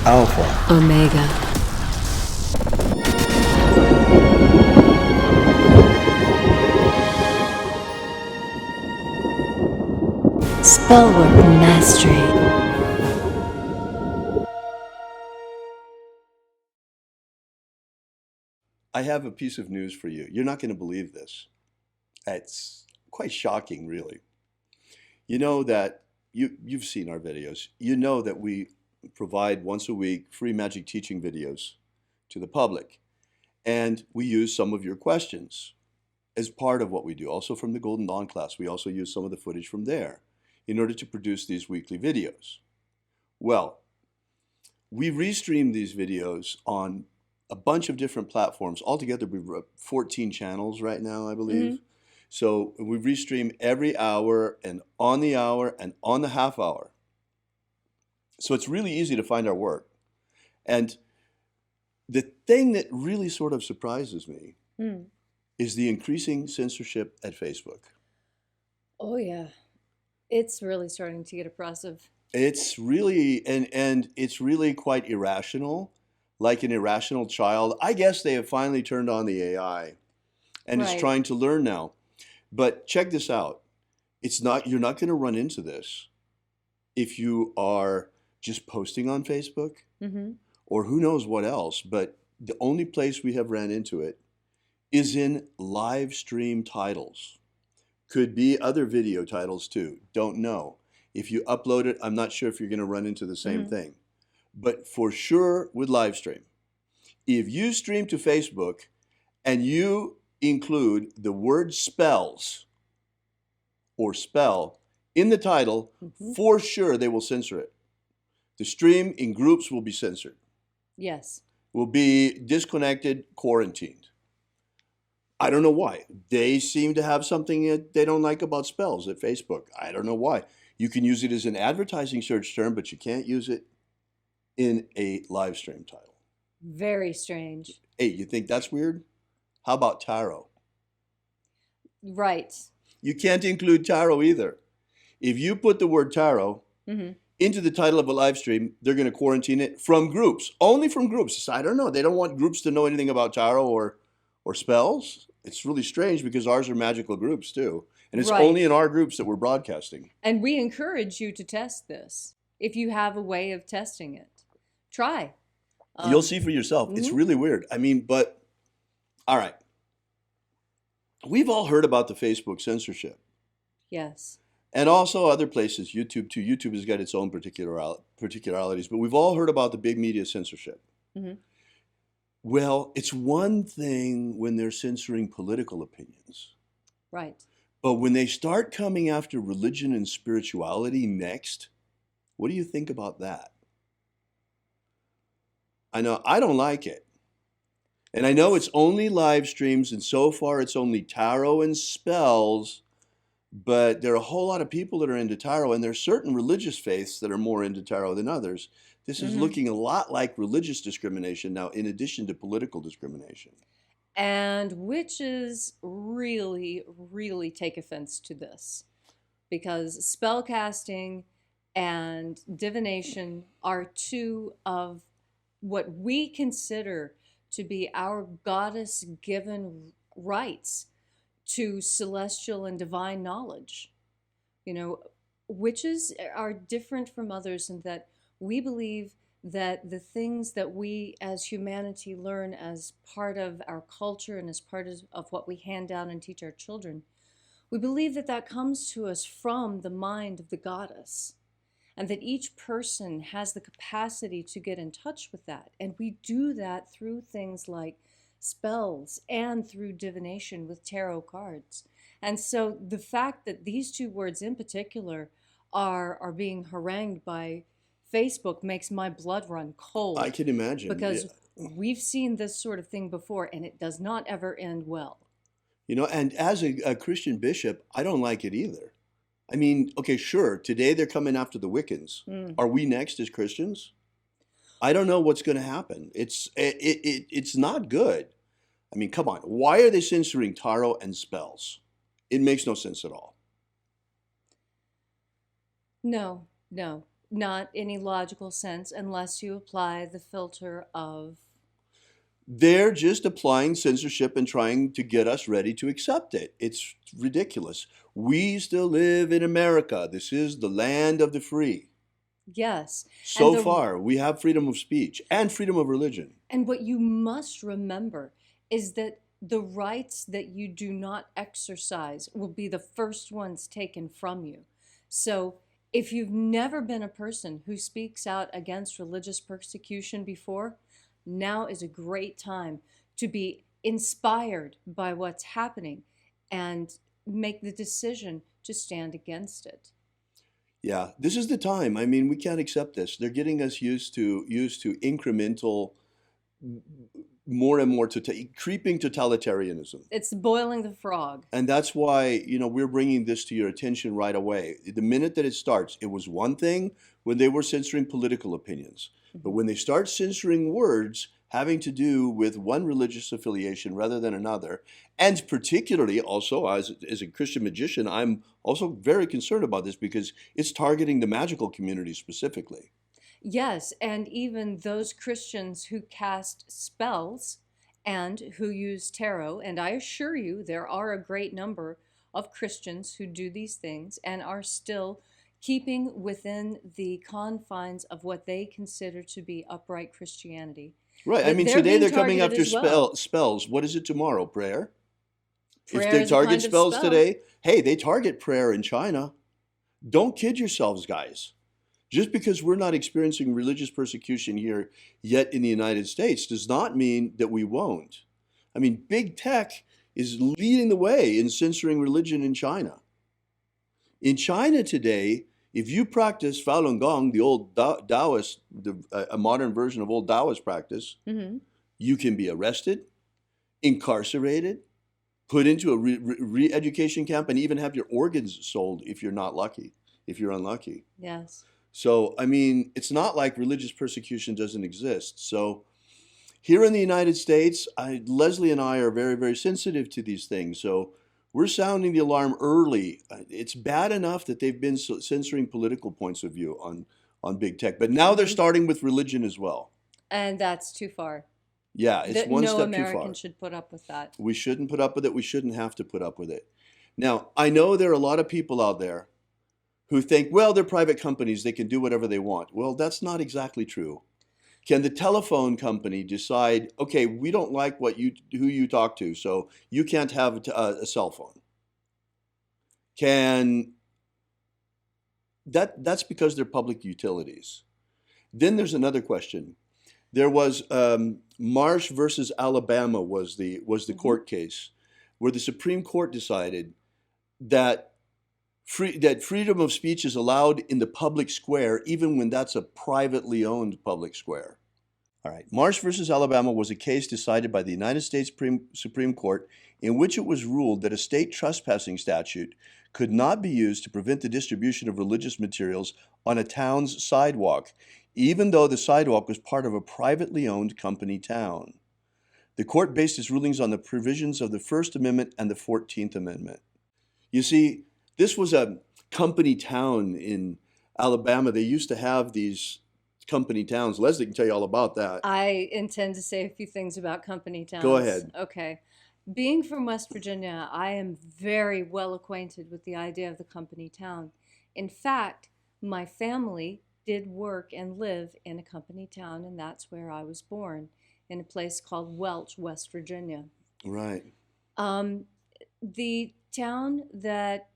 Alpha Omega. Spellwork Mastery. I have a piece of news for you. You're not going to believe this. It's quite shocking, really. You know that you've seen our videos. You know that we provide once a week free magic teaching videos to the public. And we use some of your questions as part of what we do. Also from the Golden Dawn class, we also use some of the footage from there in order to produce these weekly videos. Well, we restream these videos on a bunch of different platforms. Altogether, we've 14 channels right now, I believe. Mm-hmm. So we restream every hour and on the half hour. So it's really easy to find our work. And the thing that really sort of surprises me is the increasing censorship at Facebook. Oh, yeah. It's really starting to get oppressive. It's really, and it's really quite irrational, like an irrational child. I guess they have finally turned on the AI and it's Right. trying to learn now. But check this out. You're not going to run into this if you are just posting on Facebook Mm-hmm. or who knows what else. But the only place we have ran into it is in live stream titles. Could be other video titles too. Don't know. If you upload it, I'm not sure if you're going to run into the same thing. But for sure with live stream, if you stream to Facebook and you include the word spells or spell in the title, for sure they will censor it. The stream in groups will be censored, Yes. will be disconnected, quarantined. I don't know why. They seem to have something that they don't like about spells at Facebook. I don't know why. You can use it as an advertising search term, but you can't use it in a live stream title. Very strange. Hey, you think that's weird? How about tarot? Right. You can't include tarot either. If you put the word tarot into the title of a live stream, they're going to quarantine it from groups, only from groups. I don't know. They don't want groups to know anything about tarot or spells. It's really strange because ours are magical groups too. And it's Right. only in our groups that we're broadcasting. And we encourage you to test this. If you have a way of testing it, try. You'll see for yourself. It's really weird. I mean, but all right. We've all heard about the Facebook censorship. Yes. And also other places, YouTube too. YouTube has got its own particularities, but we've all heard about the big media censorship. Mm-hmm. Well, it's one thing when they're censoring political opinions, Right. but when they start coming after religion and spirituality next, what do you think about that? I know I don't like it. And I know it's only live streams, and so far it's only tarot and spells, but there are a whole lot of people that are into tarot, and there are certain religious faiths that are more into tarot than others. This is looking a lot like religious discrimination now, in addition to political discrimination. And witches really, really take offense to this because spellcasting and divination are two of what we consider to be our goddess-given rights to celestial and divine knowledge. You know, witches are different from others in that we believe that the things that we as humanity learn as part of our culture and as part of what we hand down and teach our children, we believe that that comes to us from the mind of the goddess, and that each person has the capacity to get in touch with that. And we do that through things like spells and through divination with tarot cards. And so the fact that these two words in particular are being harangued by Facebook makes my blood run cold. I can imagine. Because we've seen this sort of thing before, and it does not ever end well. You know, and as a Christian bishop, I don't like it either. I mean, okay, sure, today they're coming after the Wiccans. Are we next as Christians? I don't know what's going to happen. It's not good. I mean, come on. Why are they censoring tarot and spells? It makes no sense at all. No. not any logical sense unless you apply the filter of. They're just applying censorship and trying to get us ready to accept it. It's ridiculous. We still live in America. This is the land of the free. Yes. So far, we have freedom of speech and freedom of religion. And what you must remember is that the rights that you do not exercise will be the first ones taken from you. So if you've never been a person who speaks out against religious persecution before, now is a great time to be inspired by what's happening and make the decision to stand against it. Yeah, this is the time. I mean, we can't accept this. They're getting us used to incremental, more and more creeping totalitarianism. It's boiling the frog. And that's why, we're bringing this to your attention right away. The minute that it starts, it was one thing when they were censoring political opinions. But when they start censoring words having to do with one religious affiliation rather than another, and particularly also as a Christian magician, I'm also very concerned about this because it's targeting the magical community specifically. Yes, and even those Christians who cast spells and who use tarot, and I assure you there are a great number of Christians who do these things and are still keeping within the confines of what they consider to be upright Christianity. Right. I mean, today they're coming after spells. What is it tomorrow? Prayer? If they target spells today, hey, they target prayer in China. Don't kid yourselves, guys. Just because we're not experiencing religious persecution here yet in the United States does not mean that we won't. I mean, big tech is leading the way in censoring religion in China. In China today, if you practice Falun Gong, the old Taoist, a modern version of old Taoist practice, you can be arrested, incarcerated, put into a re-education camp, and even have your organs sold if you're unlucky. Yes. So, I mean, it's not like religious persecution doesn't exist. So here in the United States, Leslie and I are very, very sensitive to these things. So we're sounding the alarm early. It's bad enough that they've been censoring political points of view on big tech, but now they're starting with religion as well. And that's too far. Yeah, it's one step too far. No American should put up with that. We shouldn't put up with it. We shouldn't have to put up with it. Now, I know there are a lot of people out there who think, well, they're private companies. They can do whatever they want. Well, that's not exactly true. Can the telephone company decide, okay, we don't like who you talk to, so you can't have a cell phone? That's because they're public utilities. Then there's another question. There was Marsh versus Alabama was the court case where the Supreme Court decided that freedom of speech is allowed in the public square, even when that's a privately owned public square. All right. Marsh versus Alabama was a case decided by the United States Supreme Court in which it was ruled that a state trespassing statute could not be used to prevent the distribution of religious materials on a town's sidewalk, even though the sidewalk was part of a privately owned company town. The court based its rulings on the provisions of the First Amendment and the 14th Amendment. You see, this was a company town in Alabama. They used to have these company towns. Leslie can tell you all about that. I intend to say a few things about company towns. Go ahead. Okay. Being from West Virginia, I am very well acquainted with the idea of the company town. In fact, my family did work and live in a company town, and that's where I was born, in a place called Welch, West Virginia. Right. The town that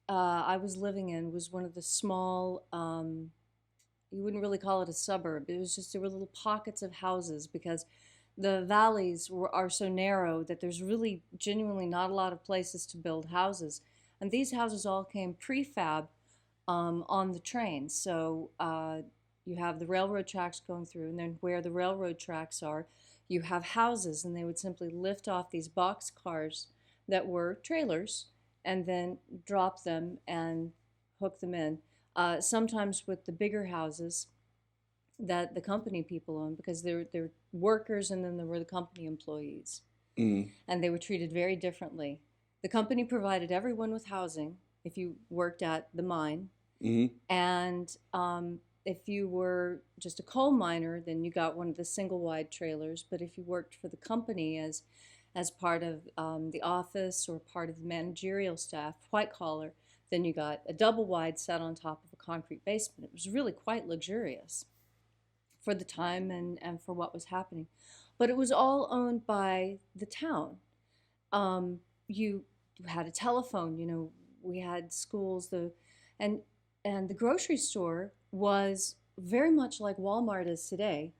I was living in was one of the small, you wouldn't really call it a suburb. It was just, there were little pockets of houses because the valleys are so narrow that there's really genuinely not a lot of places to build houses. And these houses all came prefab on the train. So you have the railroad tracks going through, and then where the railroad tracks are, you have houses, and they would simply lift off these box cars that were trailers and then drop them and hook them in. Sometimes with the bigger houses that the company people owned, because they're workers and then there were the company employees. And they were treated very differently. The company provided everyone with housing if you worked at the mine, Hmm. And if you were just a coal miner, then you got one of the single wide trailers. But if you worked for the company as part of the office or part of the managerial staff, white collar, then you got a double wide set on top of a concrete basement. It was really quite luxurious for the time and for what was happening. But it was all owned by the town. You had a telephone, we had schools, and and the grocery store was very much like Walmart is today,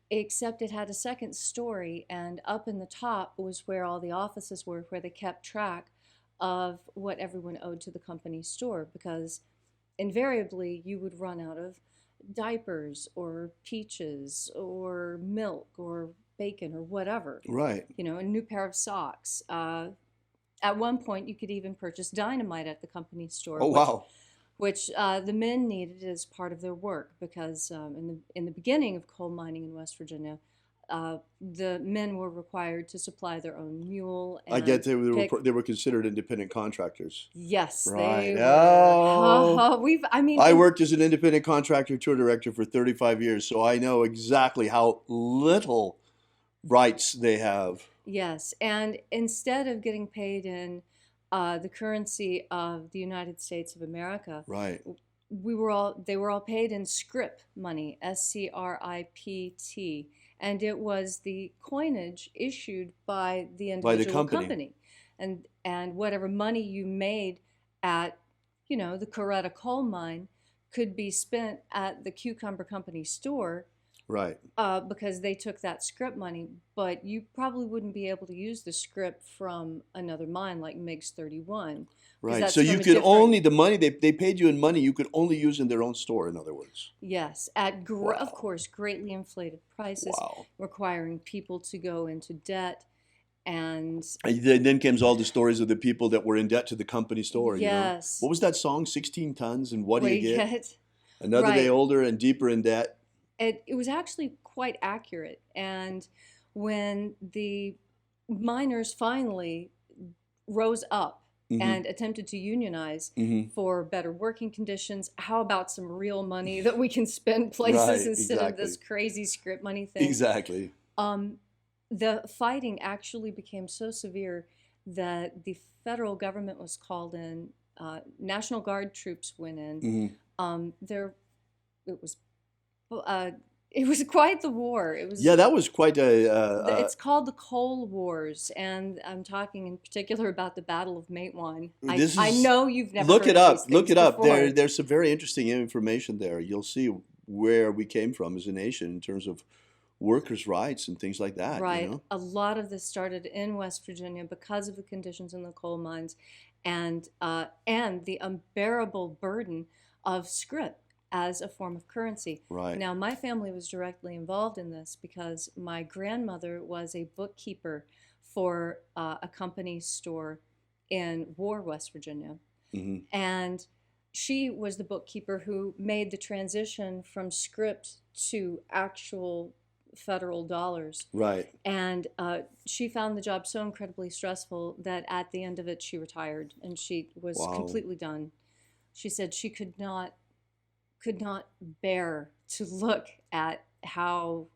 except it had a second story, and up in the top was where all the offices were, where they kept track of what everyone owed to the company store, because invariably you would run out of diapers or peaches or milk or bacon or whatever, Right. a new pair of socks. At one point, you could even purchase dynamite at the company store, Oh, wow. which the men needed as part of their work, because in the beginning of coal mining in West Virginia, the men were required to supply their own mule I and get pick. they were considered independent contractors. Yes, Right. they were. Oh, I mean, I worked as an independent contractor tour director for 35 years, so I know exactly how little rights they have. yes, and instead of getting paid in the currency of the United States of America, Right. they were all paid in scrip money, SCRIPT, and it was the coinage issued by the By the individual company. company, and whatever money you made at the Coretta coal mine could be spent at the Cucumber Company store, Right. because they took that scrip money, but you probably wouldn't be able to use the scrip from another mine like MiGs 31, because Right. So that's you from a could different. only, the money they paid you in money, you could only use in their own store, in other words. Yes, at of Wow. course greatly inflated prices, Wow. requiring people to go into debt, and And then comes all the stories of the people that were in debt to the company store, yes, What was that song? 16 tons, and what do what do you you get? get? Another day Right. older and deeper in debt. It was actually quite accurate, and when the miners finally rose up Hmm. and attempted to unionize Hmm. for better working conditions, how about some real money that we can spend places Right. instead of this Exactly. crazy script money thing? Exactly. Um, the fighting actually became so severe that the federal government was called in. National Guard troops went in. Hmm. There, it was, it was quite the war. It was. Yeah, that was quite It's called the Coal Wars, and I'm talking in particular about the Battle of Matewan. this I is, know you've never look heard it of these up. Look things it up. before. There's some very interesting information there. You'll see where we came from as a nation in terms of workers' rights and things like that, Right. A lot of this started in West Virginia because of the conditions in the coal mines, and the unbearable burden of scrip as a form of currency. Right. Now, my family was directly involved in this because my grandmother was a bookkeeper for a company store in War, West Virginia, Hmm. and she was the bookkeeper who made the transition from script to actual federal dollars. Right. And she found the job so incredibly stressful that at the end of it, she retired and she was Wow. completely done. She said she could not bear to look at how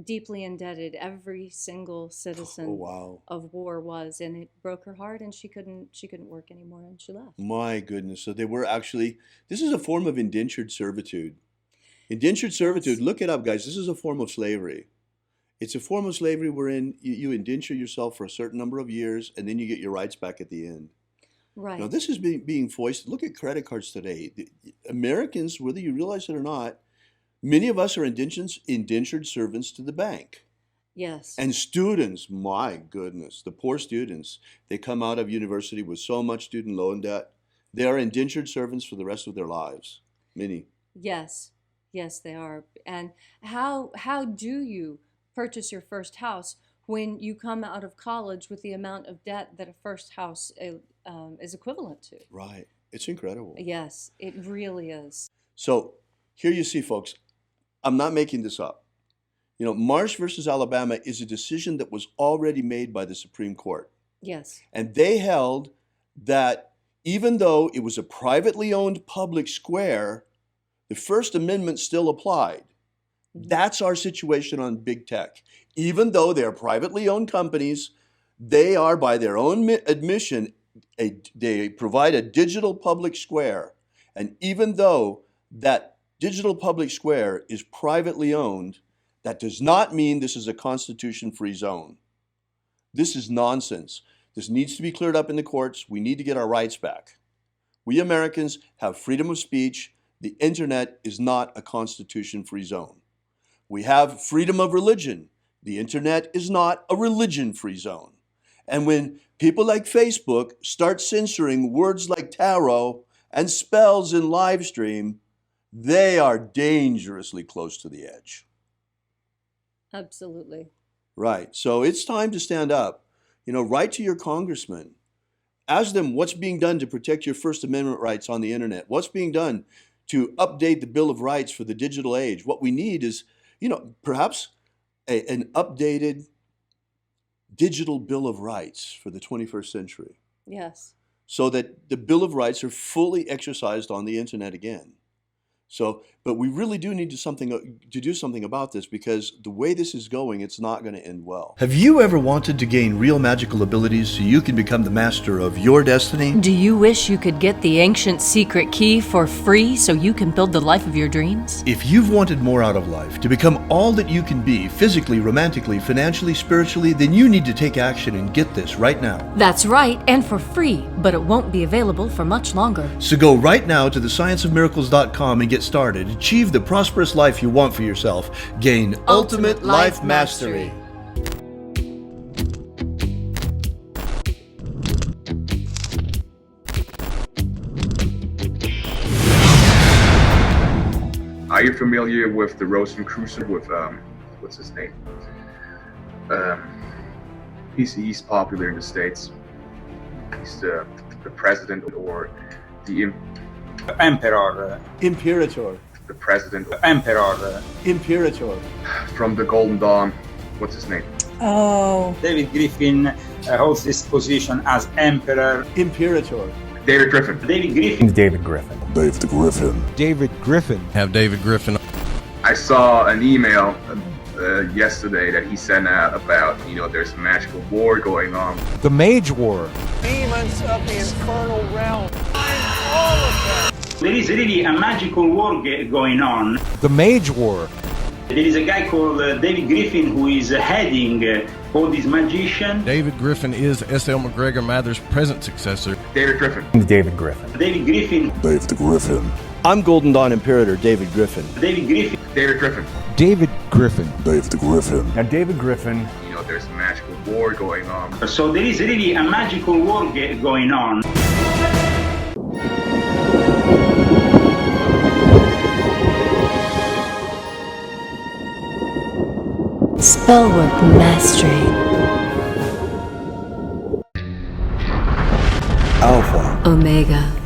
deeply indebted every single Oh, citizen wow. of War was, and it broke her heart, and she couldn't work anymore, and she left. My goodness. So they were actually, this is a form of indentured servitude. Indentured servitude, Yes. look it up, guys. This is a form of slavery. It's a form of slavery wherein you indenture yourself for a certain number of years and then you get your rights back at the end. Now, Right. this is being foisted. Look at credit cards today. Americans, whether you realize it or not, many of us are indentured servants to the bank. Yes. And students, my goodness, the poor students, they come out of university with so much student loan debt. They are indentured servants for the rest of their lives. Many. Yes. Yes, they are. And how do you purchase your first house when you come out of college with the amount of debt that a first house is equivalent to? Right. It's incredible. Yes, it really is. So here you see, folks, I'm not making this up. Marsh versus Alabama is a decision that was already made by the Supreme Court. Yes. And they held that even though it was a privately owned public square, the First Amendment still applied. That's our situation on big tech. Even though they're privately owned companies, they are, by their own admission, they provide a digital public square. And even though that digital public square is privately owned, that does not mean this is a constitution-free zone. This is nonsense. This needs to be cleared up in the courts. We need to get our rights back. We Americans have freedom of speech. The internet is not a constitution-free zone. We have freedom of religion. The internet is not a religion-free zone. And when people like Facebook start censoring words like tarot and spells in Livestream, they are dangerously close to the edge. Absolutely. Right. So it's time to stand up. Write to your congressman. Ask them what's being done to protect your First Amendment rights on the internet. What's being done to update the Bill of Rights for the digital age. What we need is, perhaps an updated digital Bill of Rights for the 21st century. Yes. So that the Bill of Rights are fully exercised on the internet again. But we really do need to do something about this, because the way this is going, it's not going to end well. Have you ever wanted to gain real magical abilities so you can become the master of your destiny? Do you wish you could get the ancient secret key for free so you can build the life of your dreams? If you've wanted more out of life, to become all that you can be, physically, romantically, financially, spiritually, then you need to take action and get this right now. That's right, and for free, but it won't be available for much longer. So go right now to thescienceofmiracles.com and get started. Achieve the prosperous life you want for yourself. Gain ultimate life mastery. Are you familiar with the Rosicrucian? With what's his name? He's popular in the States. He's the president, or the Emperor. Imperator. The president. Emperor. Imperator. From the Golden Dawn. What's his name? Oh. David Griffin holds this position as Emperor. Imperator. David Griffin. David Griffin. David Griffin. David Griffin. David Griffin. Have David Griffin. I saw an email yesterday that he sent out about, there's a magical war going on. The Mage War. Demons of the infernal realm. I'm all of them. There is really a magical war going on. The Mage War. There is a guy called David Griffin who is heading all these magicians. David Griffin is S.L. McGregor Mather's present successor. David Griffin. David Griffin. David Griffin. David Griffin. I'm Golden Dawn Imperator David Griffin. David Griffin. David Griffin. David Griffin. David Griffin. Now David Griffin. There's a magical war going on. So there is really a magical war going on. Spellwork Mastery. Alpha Omega.